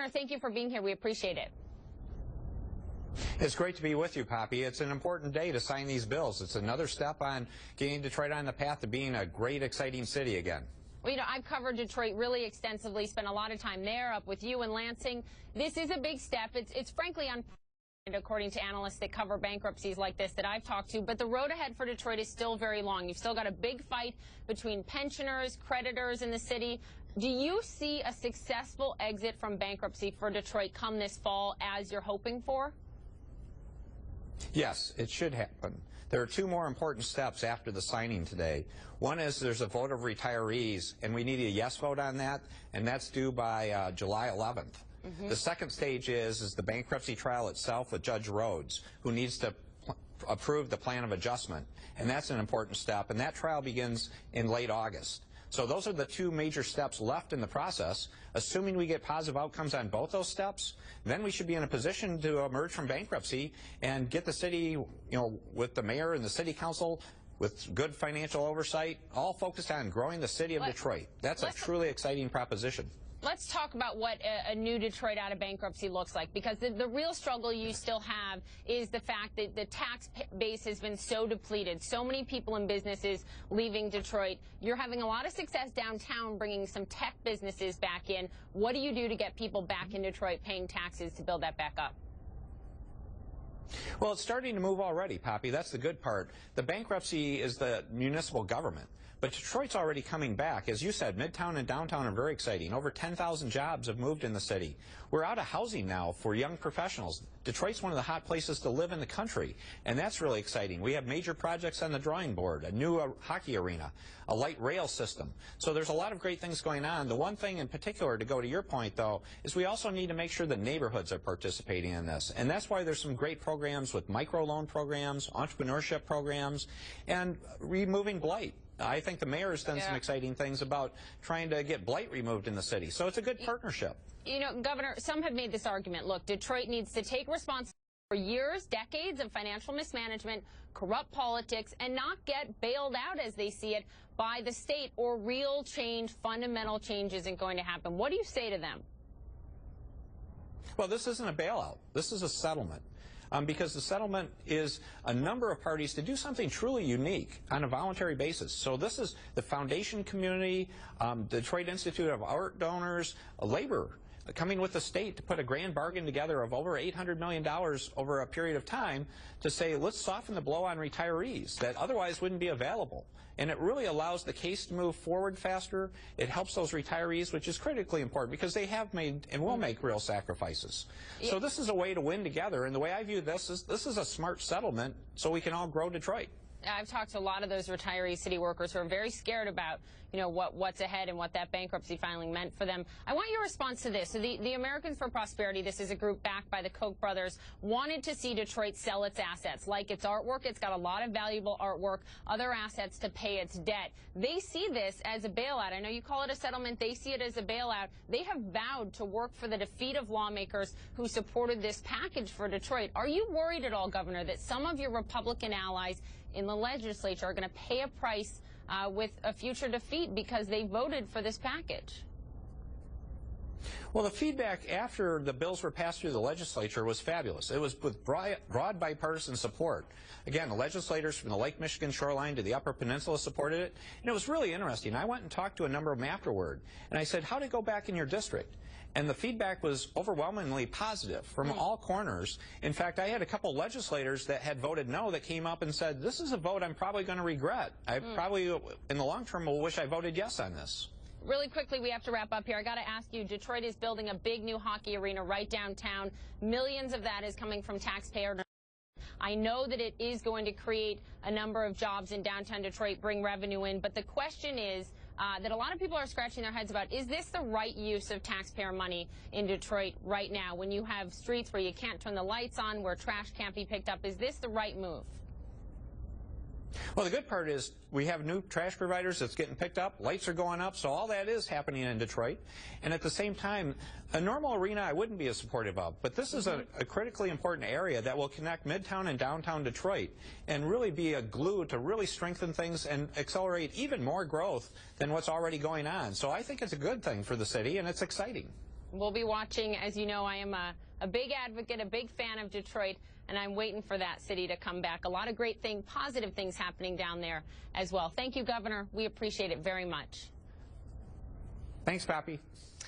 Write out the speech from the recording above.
Governor, thank you for being here. We appreciate it. It's great to be with you, Poppy. It's an important day to sign these bills. It's another step on getting Detroit on the path to being a great, exciting city again. Well, you know, I've covered Detroit really extensively, spent a lot of time there, up with you in Lansing. This is a big step. It's frankly unprecedented, according to analysts that cover bankruptcies like this that I've talked to. But the road ahead for Detroit is still very long. You've still got a big fight between pensioners, creditors in the city. Do you see a successful exit from bankruptcy for Detroit come this fall as you're hoping for? Yes, it should happen. There are two more important steps after the signing today. One is there's a vote of retirees, and we need a yes vote on that, and that's due by July 11th. The second stage is the bankruptcy trial itself with Judge Rhodes, who needs to approve the plan of adjustment, and that's an important step, and that trial begins in late August. So those are the two major steps left in the process. Assuming we get positive outcomes on both those steps, then we should be in a position to emerge from bankruptcy and get the city, with the mayor and the city council, with good financial oversight, all focused on growing the city of Detroit. That's a truly exciting proposition. Let's talk about what a new Detroit out of bankruptcy looks like, because the real struggle you still have is the fact that the tax base has been so depleted. So many people and businesses leaving Detroit. You're having a lot of success downtown bringing some tech businesses back in. What do you do to get people back in Detroit paying taxes to build that back up? Well, it's starting to move already, Poppy. That's the good part. The bankruptcy is the municipal government. But Detroit's already coming back. As you said, Midtown and downtown are very exciting. Over 10,000 jobs have moved in the city. We're out of housing now for young professionals. Detroit's one of the hot places to live in the country, and that's really exciting. We have major projects on the drawing board, a new hockey arena, a light rail system. So there's a lot of great things going on. The one thing in particular, to go to your point, though, is we also need to make sure that neighborhoods are participating in this. And that's why there's some great programs with microloan programs, entrepreneurship programs, and removing blight. I think the mayor has done some exciting things about trying to get blight removed in the city. So it's a good partnership. You know, Governor, some have made this argument. Look, Detroit needs to take responsibility for years, decades of financial mismanagement, corrupt politics, and not get bailed out, as they see it, by the state, or real change, fundamental change isn't going to happen. What do you say to them? Well, this isn't a bailout. This is a settlement. Because the settlement is a number of parties to do something truly unique on a voluntary basis. So this is the foundation community, the Detroit Institute of Art Donors, labor, coming with the state to put a grand bargain together of over $800 million over a period of time to say, let's soften the blow on retirees that otherwise wouldn't be available. And it really allows the case to move forward faster. It helps those retirees, which is critically important because they have made and will make real sacrifices. So this is a way to win together. And the way I view this is a smart settlement so we can all grow Detroit. I've talked to a lot of those retiree city workers who are very scared about, what's ahead and what that bankruptcy filing meant for them. I want your response to this. So the Americans for Prosperity, this is a group backed by the Koch brothers, wanted to see Detroit sell its assets, like its artwork. It's got a lot of valuable artwork, other assets to pay its debt. They see this as a bailout. I know you call it a settlement. They see it as a bailout. They have vowed to work for the defeat of lawmakers who supported this package for Detroit. Are you worried at all, Governor, that some of your Republican allies in the legislature are going to pay a price with a future defeat because they voted for this package? Well, the feedback after the bills were passed through the legislature was fabulous. It was with broad bipartisan support. Again, the legislators from the Lake Michigan shoreline to the Upper Peninsula supported it. And it was really interesting. I went and talked to a number of them afterward, and I said, how did it go back in your district? And the feedback was overwhelmingly positive from all corners. In fact, I had a couple legislators that had voted no that came up and said, this is a vote I'm probably going to regret. I probably, in the long term, will wish I voted yes on this. Really quickly, we have to wrap up here. I got to ask you, Detroit is building a big new hockey arena right downtown. Millions of that is coming from taxpayer. I know that it is going to create a number of jobs in downtown Detroit, bring revenue in, but the question is that a lot of people are scratching their heads about, is this the right use of taxpayer money in Detroit right now when you have streets where you can't turn the lights on, where trash can't be picked up? Is this the right move? Well, the good part is we have new trash providers that's getting picked up. Lights are going up, so all that is happening in Detroit. And at the same time, a normal arena I wouldn't be as supportive of, but this is a critically important area that will connect Midtown and downtown Detroit and really be a glue to really strengthen things and accelerate even more growth than what's already going on. So I think it's a good thing for the city, and it's exciting. We'll be watching. As you know, I am a big advocate, a big fan of Detroit, and I'm waiting for that city to come back. A lot of great things, positive things happening down there as well. Thank you, Governor. We appreciate it very much. Thanks, Pappy.